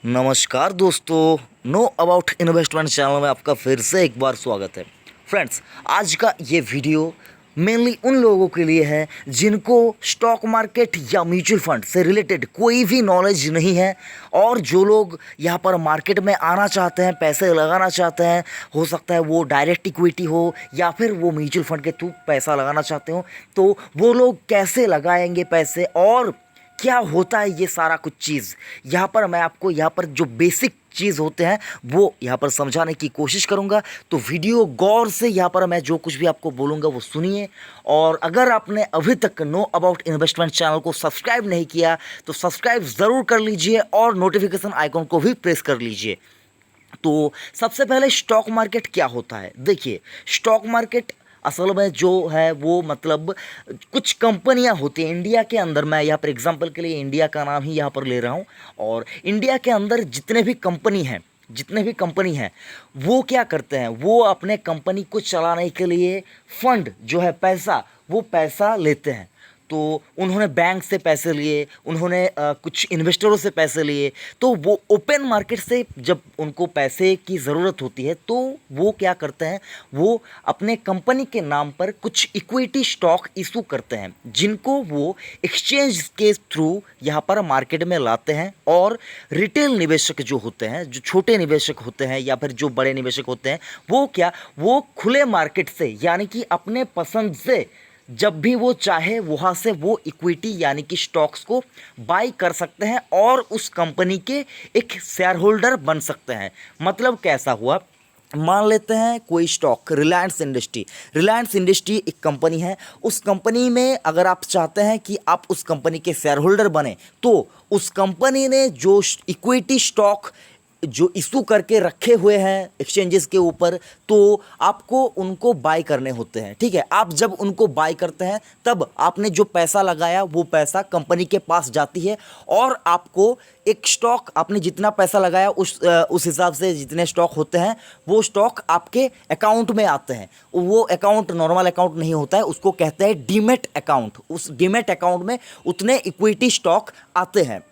नमस्कार दोस्तों, know about investment channel में आपका फिर से एक बार स्वागत है। फ्रेंड्स, आज का ये वीडियो मेनली उन लोगों के लिए है जिनको स्टॉक मार्केट या म्यूचुअल फंड से रिलेटेड कोई भी नॉलेज नहीं है, और जो लोग यहाँ पर मार्केट में आना चाहते हैं, पैसे लगाना चाहते हैं, हो सकता है वो डायरेक्ट इक्विटी हो या फिर वो म्यूचुअल फंड के थ्रू पैसा लगाना चाहते हो, तो वो लोग कैसे लगाएंगे पैसे और क्या होता है ये सारा कुछ चीज़ यहाँ पर मैं आपको यहाँ पर जो बेसिक चीज़ होते हैं वो यहाँ पर समझाने की कोशिश करूँगा। तो वीडियो गौर से यहाँ पर मैं जो कुछ भी आपको बोलूँगा वो सुनिए, और अगर आपने अभी तक नो अबाउट इन्वेस्टमेंट चैनल को सब्सक्राइब नहीं किया तो सब्सक्राइब ज़रूर कर लीजिए और नोटिफिकेशन आइकॉन को भी प्रेस कर लीजिए। तो सबसे पहले स्टॉक मार्केट क्या होता है, देखिए स्टॉक मार्केट असल में जो है वो मतलब कुछ कंपनियां होती हैं इंडिया के अंदर। मैं यहाँ पर एग्जांपल के लिए इंडिया का नाम ही यहाँ पर ले रहा हूँ, और इंडिया के अंदर जितने भी कंपनी हैं वो क्या करते हैं, वो अपने कंपनी को चलाने के लिए फंड जो है पैसा, वो पैसा लेते हैं। तो उन्होंने बैंक से पैसे लिए, उन्होंने कुछ इन्वेस्टरों से पैसे लिए, तो वो ओपन मार्केट से जब उनको पैसे की ज़रूरत होती है तो वो क्या करते हैं, वो अपने कंपनी के नाम पर कुछ इक्विटी स्टॉक इशू करते हैं, जिनको वो एक्सचेंज के थ्रू यहाँ पर मार्केट में लाते हैं। और रिटेल निवेशक जो होते हैं, जो छोटे निवेशक होते हैं या फिर जो बड़े निवेशक होते हैं, वो खुले मार्केट से यानी कि अपने पसंद से जब भी वो चाहे वहाँ से वो इक्विटी यानी कि स्टॉक्स को बाई कर सकते हैं और उस कंपनी के एक शेयर होल्डर बन सकते हैं। मतलब कैसा हुआ, मान लेते हैं कोई स्टॉक रिलायंस इंडस्ट्री एक कंपनी है, उस कंपनी में अगर आप चाहते हैं कि आप उस कंपनी के शेयर होल्डर बने, तो उस कंपनी ने जो इक्विटी स्टॉक जो इशू करके रखे हुए हैं एक्सचेंजेस के ऊपर, तो आपको उनको बाय करने होते हैं। ठीक है, आप जब उनको बाय करते हैं तब आपने जो पैसा लगाया वो पैसा कंपनी के पास जाती है, और आपको एक स्टॉक, आपने जितना पैसा लगाया उस हिसाब से जितने स्टॉक होते हैं वो स्टॉक आपके अकाउंट में आते हैं। वो अकाउंट नॉर्मल अकाउंट नहीं होता है, उसको कहते हैं डीमैट अकाउंट। उस डीमैट अकाउंट में उतने इक्विटी स्टॉक आते हैं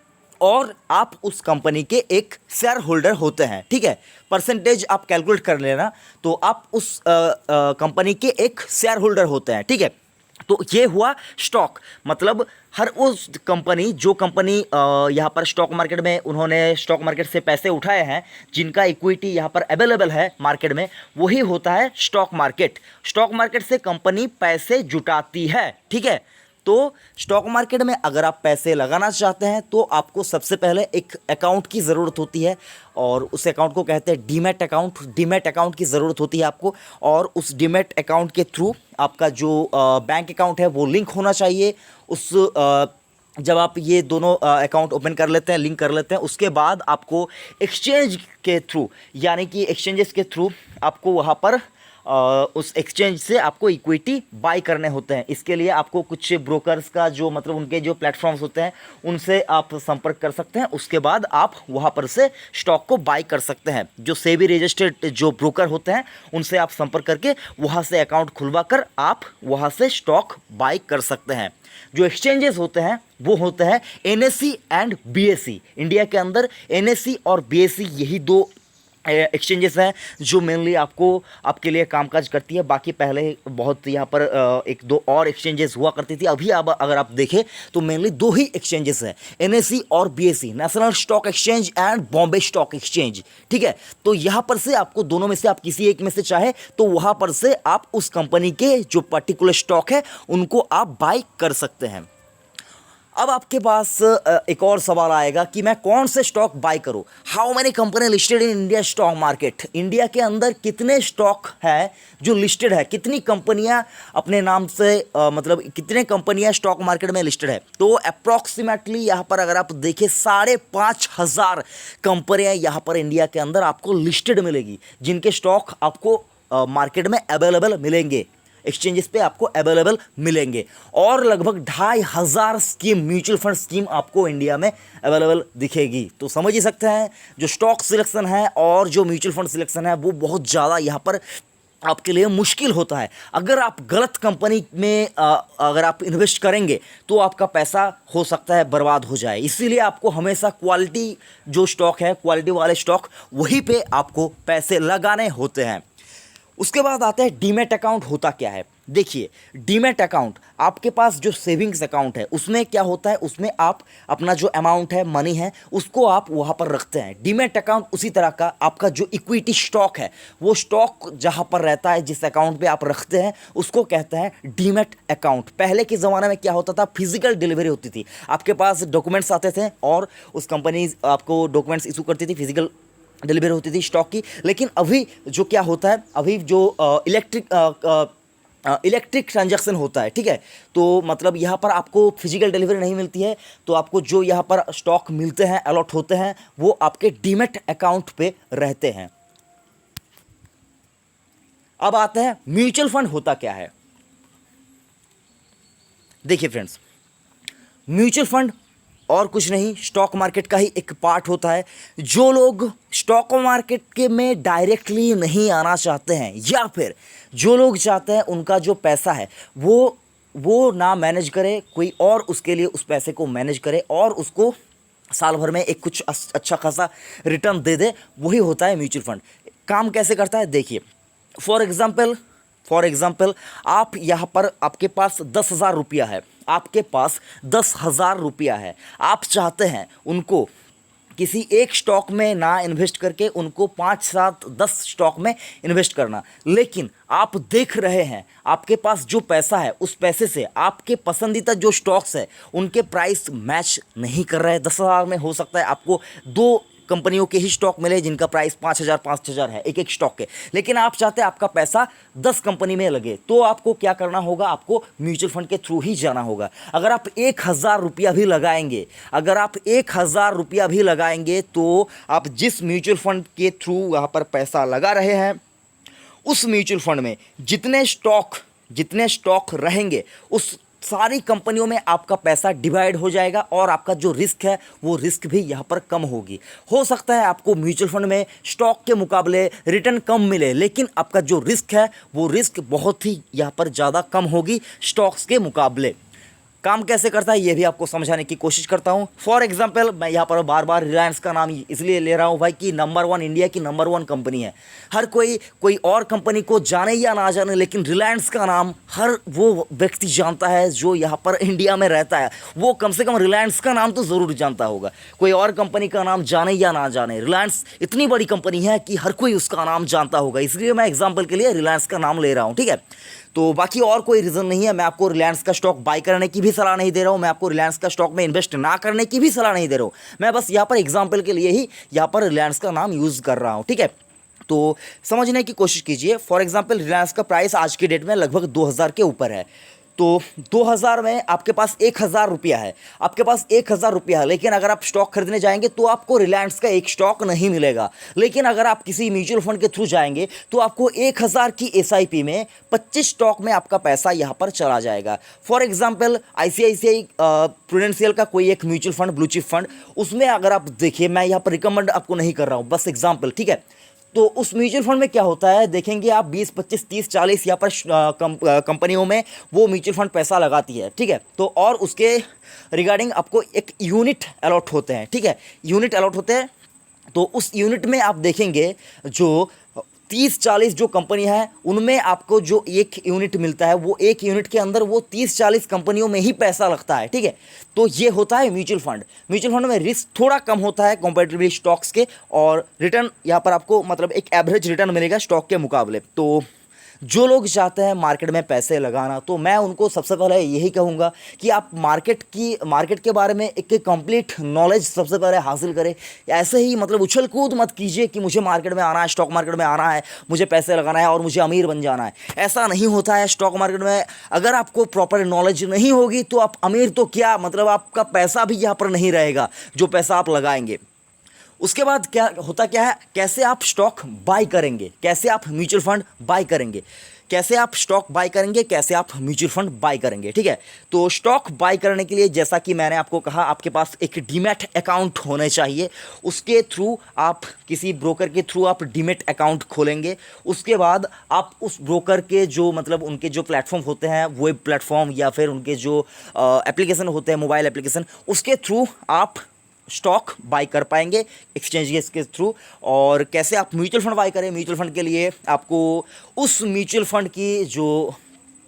और आप उस कंपनी के एक शेयर होल्डर होते हैं। ठीक है, परसेंटेज आप कैलकुलेट कर लेना, तो आप उस कंपनी के एक शेयर होल्डर होते हैं। ठीक है, तो ये हुआ स्टॉक। मतलब हर उस कंपनी, जो कंपनी यहाँ पर स्टॉक मार्केट में उन्होंने स्टॉक मार्केट से पैसे उठाए हैं, जिनका इक्विटी यहाँ पर अवेलेबल है मार्केट में, वही होता है स्टॉक मार्केट। स्टॉक मार्केट से कंपनी पैसे जुटाती है। ठीक है, तो स्टॉक मार्केट में अगर आप पैसे लगाना चाहते हैं तो आपको सबसे पहले एक अकाउंट की ज़रूरत होती है, और उस अकाउंट को कहते हैं डीमैट अकाउंट। डीमैट अकाउंट की ज़रूरत होती है आपको, और उस डीमैट अकाउंट के थ्रू आपका जो बैंक अकाउंट है वो लिंक होना चाहिए। जब आप ये दोनों अकाउंट ओपन कर लेते हैं, लिंक कर लेते हैं, उसके बाद आपको एक्सचेंज के थ्रू यानी कि एक्सचेंजेस के थ्रू आपको वहाँ पर उस एक्सचेंज से आपको इक्विटी बाय करने होते हैं। इसके लिए आपको कुछ ब्रोकर्स का जो मतलब उनके जो प्लेटफॉर्म्स होते हैं उनसे आप संपर्क कर सकते हैं। उसके बाद आप वहाँ पर से स्टॉक को बाय कर सकते हैं। जो सेबी रजिस्टर्ड जो ब्रोकर होते हैं उनसे आप संपर्क करके वहाँ से अकाउंट खुलवा कर आप वहाँ से स्टॉक बाय कर सकते हैं। जो एक्सचेंजेस होते हैं वो होते हैं एनएसई एंड बीएसई। इंडिया के अंदर एनएसई और बीएसई यही दो एक्सचेंजेस हैं जो मेनली आपके लिए कामकाज करती है। बाकी पहले बहुत यहाँ पर एक दो और एक्सचेंजेस हुआ करती थी। अभी अब अगर आप देखें तो मेनली दो ही एक्सचेंजेस हैं, एनएसई और BSE, national stock exchange and Bombay stock exchange. ठीक है, तो यहाँ पर से आपको दोनों में से आप किसी एक में से चाहे तो वहाँ पर से आप उस कंपनी के जो पर्टिकुलर स्टॉक है उनको आप बाय कर सकते हैं। अब आपके पास एक और सवाल आएगा कि मैं कौन से स्टॉक बाय करूं। How many company listed in India stock market. India के अंदर कितने स्टॉक है जो लिस्टेड है, कितनी कंपनियां अपने नाम से मतलब कितने कंपनियां स्टॉक मार्केट में लिस्टेड है। तो अप्रॉक्सीमेटली यहाँ पर अगर आप देखें 5,500 कंपनियां यहाँ पर इंडिया के अंदर आपको लिस्टेड मिलेगी, जिनके स्टॉक आपको मार्केट में अवेलेबल मिलेंगे, एक्सचेंजेस पे आपको अवेलेबल मिलेंगे। और लगभग 2,500 स्कीम, म्यूचुअल फंड स्कीम आपको इंडिया में अवेलेबल दिखेगी। तो समझ ही सकते हैं जो स्टॉक सिलेक्शन है और जो म्यूचुअल फंड सिलेक्शन है वो बहुत ज़्यादा यहाँ पर आपके लिए मुश्किल होता है। अगर आप गलत कंपनी में अगर आप इन्वेस्ट करेंगे तो आपका पैसा हो सकता है बर्बाद हो जाए। इसीलिए आपको हमेशा क्वालिटी जो स्टॉक है, क्वालिटी वाले स्टॉक, वहीं पे आपको पैसे लगाने होते हैं। उसके बाद आता है डीमैट अकाउंट होता क्या है। देखिए, डीमैट अकाउंट आपके पास जो सेविंग्स अकाउंट है उसमें क्या होता है, उसमें आप अपना जो अमाउंट है, मनी है, उसको आप वहाँ पर रखते हैं। डीमैट अकाउंट उसी तरह का आपका जो इक्विटी स्टॉक है, वो स्टॉक जहाँ पर रहता है, जिस अकाउंट पे आप रखते हैं, उसको कहते हैं डीमैट अकाउंट। पहले के ज़माने में क्या होता था, फिजिकल डिलीवरी होती थी, आपके पास डॉक्यूमेंट्स आते थे और उस कंपनी आपको डॉक्यूमेंट्स इशू करती थी, फिजिकल डिलीवरी होती थी स्टॉक की। लेकिन अभी जो क्या होता है, अभी जो इलेक्ट्रिक ट्रांजैक्शन होता है, ठीक है, तो मतलब यहाँ पर आपको फिजिकल डिलीवरी नहीं मिलती है, तो आपको जो यहाँ पर स्टॉक मिलते हैं, अलॉट होते हैं, वो आपके डीमैट अकाउंट पे रहते हैं। अब आता है म्यूचुअल फंड होता क्या है। देखिए फ्रेंड्स, म्यूचुअल फंड और कुछ नहीं, स्टॉक मार्केट का ही एक पार्ट होता है। जो लोग स्टॉक मार्केट के में डायरेक्टली नहीं आना चाहते हैं, या फिर जो लोग चाहते हैं उनका जो पैसा है वो ना मैनेज करे, कोई और उसके लिए उस पैसे को मैनेज करे और उसको साल भर में एक कुछ अच्छा खासा रिटर्न दे दे, वही होता है म्यूचुअल फंड। काम कैसे करता है, देखिए, फॉर एग्ज़ाम्पल आप यहाँ पर, आपके पास 10,000 रुपया है, आपके पास 10,000 रुपया है, आप चाहते हैं उनको किसी एक स्टॉक में ना इन्वेस्ट करके उनको 5, 7, 10 स्टॉक में इन्वेस्ट करना। लेकिन आप देख रहे हैं आपके पास जो पैसा है, उस पैसे से आपके पसंदीदा जो स्टॉक्स है उनके प्राइस मैच नहीं कर रहे हैं। 10,000 में हो सकता है आपको 2 कंपनियों के ही स्टॉक मिले जिनका प्राइस 5,000 है एक स्टॉक के, लेकिन आप चाहते हैं आपका पैसा 10 कंपनी में लगे, तो आपको क्या करना होगा, आपको म्यूचुअल फंड के थ्रू ही जाना होगा। अगर आप 1,000 रुपया भी लगाएंगे, तो आप जिस म्यूचुअल फंड के थ्रू वहाँ पर पैसा लगा रहे हैं, उस म्यूचुअल फंड में जितने स्टॉक रहेंगे, उस सारी कंपनियों में आपका पैसा डिवाइड हो जाएगा और आपका जो रिस्क है, वो रिस्क भी यहाँ पर कम होगी। हो सकता है आपको म्यूचुअल फंड में स्टॉक के मुकाबले रिटर्न कम मिले, लेकिन आपका जो रिस्क है, वो रिस्क बहुत ही यहाँ पर ज़्यादा कम होगी स्टॉक्स के मुकाबले। काम कैसे करता है ये भी आपको समझाने की कोशिश करता हूँ। फॉर एग्जांपल, मैं यहाँ पर बार बार रिलायंस का नाम इसलिए ले रहा हूँ भाई कि नंबर 1, इंडिया की नंबर 1 कंपनी है। हर कोई और कंपनी को जाने या ना जाने, लेकिन रिलायंस का नाम हर वो व्यक्ति जानता है जो यहाँ पर इंडिया में रहता है, वो कम से कम रिलायंस का नाम तो ज़रूर जानता होगा। कोई और कंपनी का नाम जाने या ना जाने, रिलायंस इतनी बड़ी कंपनी है कि हर कोई उसका नाम जानता होगा, इसलिए मैं एग्जाम्पल के लिए रिलायंस का नाम ले रहा हूँ, ठीक है। तो बाकी और कोई रीज़न नहीं है। मैं आपको रिलायंस का स्टॉक बाय करने की भी सलाह नहीं दे रहा हूँ, मैं आपको रिलायंस का स्टॉक में इन्वेस्ट ना करने की भी सलाह नहीं दे रहा हूँ। मैं बस यहाँ पर एग्जांपल के लिए ही यहाँ पर रिलायंस का नाम यूज़ कर रहा हूँ, ठीक है। तो समझने की कोशिश कीजिए। फॉर एग्जांपल, रिलायंस का प्राइस आज की डेट में लगभग 2,000 के ऊपर है। तो 2,000 में आपके पास 1,000 रुपया है, लेकिन अगर आप स्टॉक खरीदने जाएंगे तो आपको रिलायंस का एक स्टॉक नहीं मिलेगा। लेकिन अगर आप किसी म्यूचुअल फंड के थ्रू जाएंगे तो आपको 1,000 की एसआईपी में 25 स्टॉक में आपका पैसा यहाँ पर चला जाएगा। फॉर एग्जाम्पल, ICICI प्रूडेंशियल का कोई एक mutual fund, blue chip fund, उसमें अगर आप देखिए, मैं यहाँ पर रिकमेंड आपको नहीं कर रहा हूँ, बस एग्जाम्पल, ठीक है। तो उस म्यूचुअल फंड में क्या होता है, देखेंगे आप 20, 25, 30, 40 यहाँ पर कंपनियों में वो म्यूचुअल फंड पैसा लगाती है, ठीक है। तो और उसके रिगार्डिंग आपको एक यूनिट अलॉट होते हैं, ठीक है, यूनिट अलॉट होते हैं। तो उस यूनिट में आप देखेंगे जो 30-40 जो कंपनी है, उनमें आपको जो एक यूनिट मिलता है, वो एक यूनिट के अंदर वो 30-40 कंपनियों में ही पैसा लगता है, ठीक है। तो ये होता है म्यूचुअल फंड में रिस्क थोड़ा कम होता है कंपैरेटिवली स्टॉक्स के, और रिटर्न यहाँ पर आपको मतलब एक एवरेज रिटर्न मिलेगा स्टॉक के मुकाबले। तो जो लोग चाहते हैं मार्केट में पैसे लगाना, तो मैं उनको सबसे पहले यही कहूँगा कि आप मार्केट के बारे में एक कंप्लीट नॉलेज सबसे पहले हासिल करें। ऐसे ही मतलब उछल कूद मत कीजिए कि मुझे मार्केट में आना है, स्टॉक मार्केट में आना है, मुझे पैसे लगाना है और मुझे अमीर बन जाना है। ऐसा नहीं होता है स्टॉक मार्केट में। अगर आपको प्रॉपर नॉलेज नहीं होगी तो आप अमीर तो क्या, मतलब आपका पैसा भी यहाँ पर नहीं रहेगा जो पैसा आप लगाएंगे। उसके बाद क्या है, कैसे आप स्टॉक बाय करेंगे, कैसे आप म्यूचुअल फंड बाय करेंगे। कैसे आप स्टॉक बाय करेंगे, कैसे आप म्यूचुअल फंड बाय करेंगे। ठीक है, तो स्टॉक बाय करने के लिए जैसा कि मैंने आपको कहा, आपके पास एक डीमैट अकाउंट होने चाहिए। उसके थ्रू आप किसी ब्रोकर के थ्रू आप डीमैट अकाउंट खोलेंगे। उसके बाद आप उस ब्रोकर के जो मतलब उनके जो प्लेटफॉर्म होते हैं, वेब प्लेटफॉर्म या फिर उनके जो एप्लीकेशन होते हैं, मोबाइल एप्लीकेशन, उसके थ्रू आप स्टॉक बाय कर पाएंगे एक्सचेंजेस के थ्रू। और कैसे आप म्यूचुअल फंड बाय करें, म्यूचुअल फंड के लिए आपको उस म्यूचुअल फंड की जो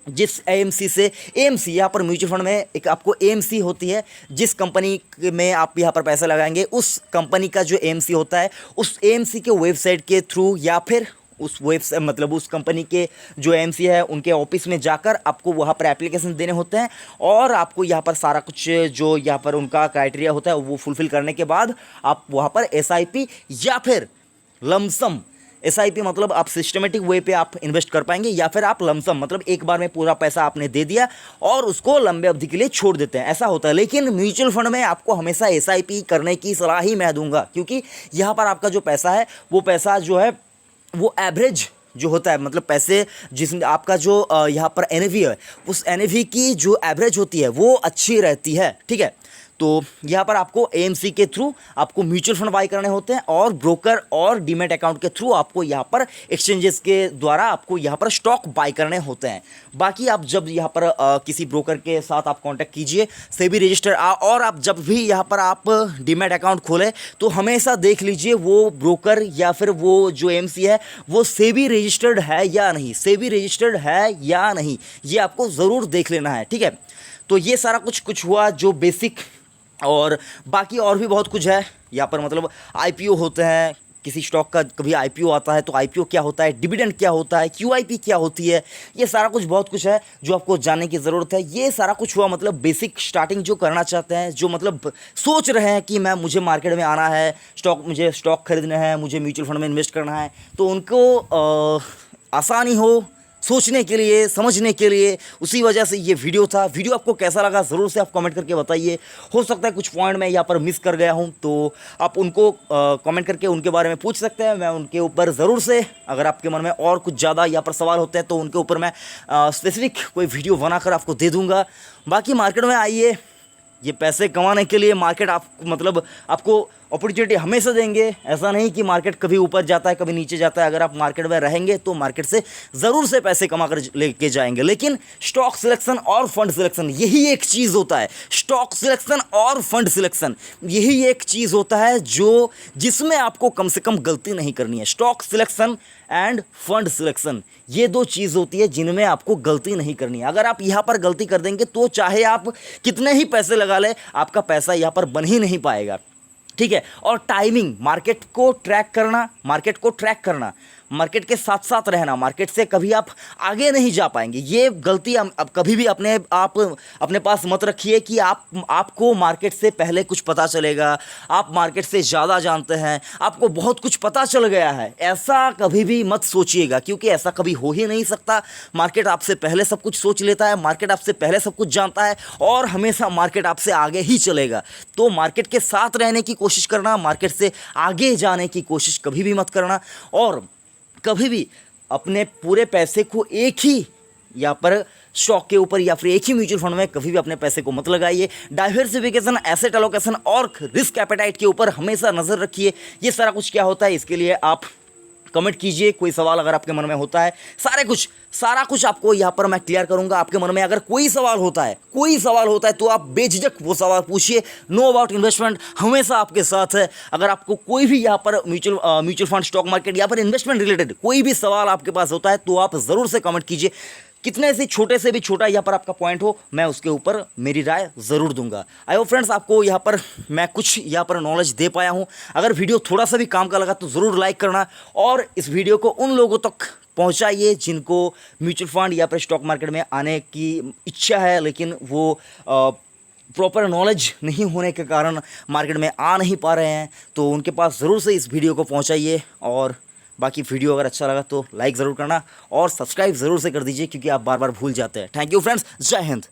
जिस एएमसी से एएमसी यहाँ पर म्यूचुअल फंड में एक आपको एएमसी होती है, जिस कंपनी में आप यहाँ पर पैसा लगाएंगे उस कंपनी का जो एएमसी होता है, उस एएमसी के वेबसाइट के थ्रू या फिर उस वेबसाइट मतलब उस कंपनी के जो एएमसी है उनके ऑफिस में जाकर आपको वहाँ पर एप्लीकेशन देने होते हैं। और आपको यहाँ पर सारा कुछ जो यहाँ पर उनका क्राइटेरिया होता है वो फुलफिल करने के बाद आप वहाँ पर एसआईपी या फिर लमसम, एसआईपी मतलब आप सिस्टमेटिक वे पे आप इन्वेस्ट कर पाएंगे, या फिर आप लमसम मतलब एक बार में पूरा पैसा आपने दे दिया और उसको लंबे अवधि के लिए छोड़ देते हैं, ऐसा होता है। लेकिन म्यूचुअल फंड में आपको हमेशा एसआईपी करने की सलाह ही मैं दूंगा, क्योंकि यहाँ पर आपका जो पैसा है वो पैसा जो है वो एवरेज जो होता है, मतलब पैसे जिसमें आपका जो यहाँ पर एनएवी है, उस एनएवी की जो एवरेज होती है वो अच्छी रहती है। ठीक है, तो यहाँ पर आपको एएमसी के थ्रू आपको म्यूचुअल फंड बाय करने होते हैं और ब्रोकर और डीमैट अकाउंट के थ्रू आपको यहाँ पर एक्सचेंजेस के द्वारा आपको यहाँ पर स्टॉक बाय करने होते हैं। बाकी आप जब यहाँ पर किसी ब्रोकर के साथ आप कांटेक्ट कीजिए, सेबी रजिस्टर और आप जब भी यहाँ पर आप डीमैट अकाउंट खोलें तो हमेशा देख लीजिए वो ब्रोकर या फिर वो जो एएमसी है वो सेबी रजिस्टर्ड है या नहीं, सेबी रजिस्टर्ड है या नहीं, ये आपको ज़रूर देख लेना है। ठीक है, तो ये सारा कुछ हुआ जो बेसिक, और बाकी और भी बहुत कुछ है यहाँ पर। मतलब आईपीओ होते हैं, किसी स्टॉक का कभी आईपीओ आता है तो आईपीओ क्या होता है, डिविडेंड क्या होता है, क्यूआईपी क्या होती है, ये सारा कुछ बहुत कुछ है जो आपको जानने की ज़रूरत है। ये सारा कुछ हुआ मतलब बेसिक स्टार्टिंग जो करना चाहते हैं, जो मतलब सोच रहे हैं कि मुझे मार्केट में आना है, मुझे स्टॉक खरीदना है, मुझे म्यूचुअल फंड में इन्वेस्ट करना है, तो उनको आसानी हो सोचने के लिए, समझने के लिए, उसी वजह से ये वीडियो था। वीडियो आपको कैसा लगा ज़रूर से आप कमेंट करके बताइए। हो सकता है कुछ पॉइंट मैं यहाँ पर मिस कर गया हूँ, तो आप उनको कमेंट करके उनके बारे में पूछ सकते हैं। मैं उनके ऊपर ज़रूर से, अगर आपके मन में और कुछ ज़्यादा यहाँ पर सवाल होते हैं तो उनके ऊपर मैं स्पेसिफिक कोई वीडियो बनाकर आपको दे दूँगा। बाकी मार्केट में आइए, ये पैसे कमाने के लिए मार्केट आपको अपॉर्चुनिटी हमेशा देंगे। ऐसा नहीं कि मार्केट कभी ऊपर जाता है कभी नीचे जाता है। अगर आप मार्केट में रहेंगे तो मार्केट से ज़रूर से पैसे कमा कर लेके जाएंगे। लेकिन स्टॉक सिलेक्शन और फंड सिलेक्शन यही एक चीज़ होता है। स्टॉक सिलेक्शन और फंड सिलेक्शन यही एक चीज़ होता है जिसमें आपको कम से कम गलती नहीं करनी है। Stock selection end fund selection ये दो चीज़ होती है जिनमें आपको गलती नहीं करनी है। अगर आप यहाँ पर गलती कर देंगे तो चाहे आप कितने ही पैसे लगा लें, आपका पैसा यहाँ पर बन ही नहीं पाएगा। ठीक है, और टाइमिंग, मार्केट को ट्रैक करना, मार्केट के साथ साथ रहना, मार्केट से कभी आप आगे नहीं जा पाएंगे। ये गलती अब कभी भी अपने पास मत रखिए कि आपको मार्केट से पहले कुछ पता चलेगा, आप मार्केट से ज़्यादा जानते हैं, आपको बहुत कुछ पता चल गया है। ऐसा कभी भी मत सोचिएगा, क्योंकि ऐसा कभी हो ही नहीं सकता। मार्केट आपसे पहले सब कुछ सोच लेता है, मार्केट आपसे पहले सब कुछ जानता है और हमेशा मार्केट आपसे आगे ही चलेगा। तो मार्केट के साथ रहने की कोशिश करना, मार्केट से आगे जाने की कोशिश कभी भी मत करना। और कभी भी अपने पूरे पैसे को एक ही यहाँ पर स्टॉक के ऊपर या फिर एक ही म्यूचुअल फंड में कभी भी अपने पैसे को मत लगाइए। डाइवर्सिफिकेशन, एसेट एलोकेशन और रिस्क एपेटाइट के ऊपर हमेशा नज़र रखिए। ये सारा कुछ क्या होता है, इसके लिए आप कमेंट कीजिए। कोई सवाल अगर आपके मन में होता है, सारा कुछ आपको यहाँ पर मैं क्लियर करूंगा। आपके मन में अगर कोई सवाल होता है तो आप बेझिझक वो सवाल पूछिए। नो अबाउट इन्वेस्टमेंट हमेशा आपके साथ है। अगर आपको कोई भी यहाँ पर म्यूचुअल फंड, स्टॉक मार्केट या फिर इन्वेस्टमेंट रिलेटेड कोई भी सवाल आपके पास होता है तो आप ज़रूर से कमेंट कीजिए। कितने से छोटे से भी छोटा यहाँ पर आपका पॉइंट हो, मैं उसके ऊपर मेरी राय ज़रूर दूंगा। आई होप फ्रेंड्स आपको यहाँ पर मैं कुछ यहाँ पर नॉलेज दे पाया हूँ। अगर वीडियो थोड़ा सा भी काम का लगा तो ज़रूर लाइक करना और इस वीडियो को उन लोगों तक पहुँचाइए जिनको म्यूचुअल फंड या फिर स्टॉक मार्केट में आने की इच्छा है, लेकिन वो प्रॉपर नॉलेज नहीं होने के कारण मार्केट में आ नहीं पा रहे हैं। तो उनके पास ज़रूर से इस वीडियो को पहुँचाइए। और बाकी वीडियो अगर अच्छा लगा तो लाइक ज़रूर करना और सब्सक्राइब ज़रूर से कर दीजिए, क्योंकि आप बार बार भूल जाते हैं। थैंक यू फ्रेंड्स, जय हिंद।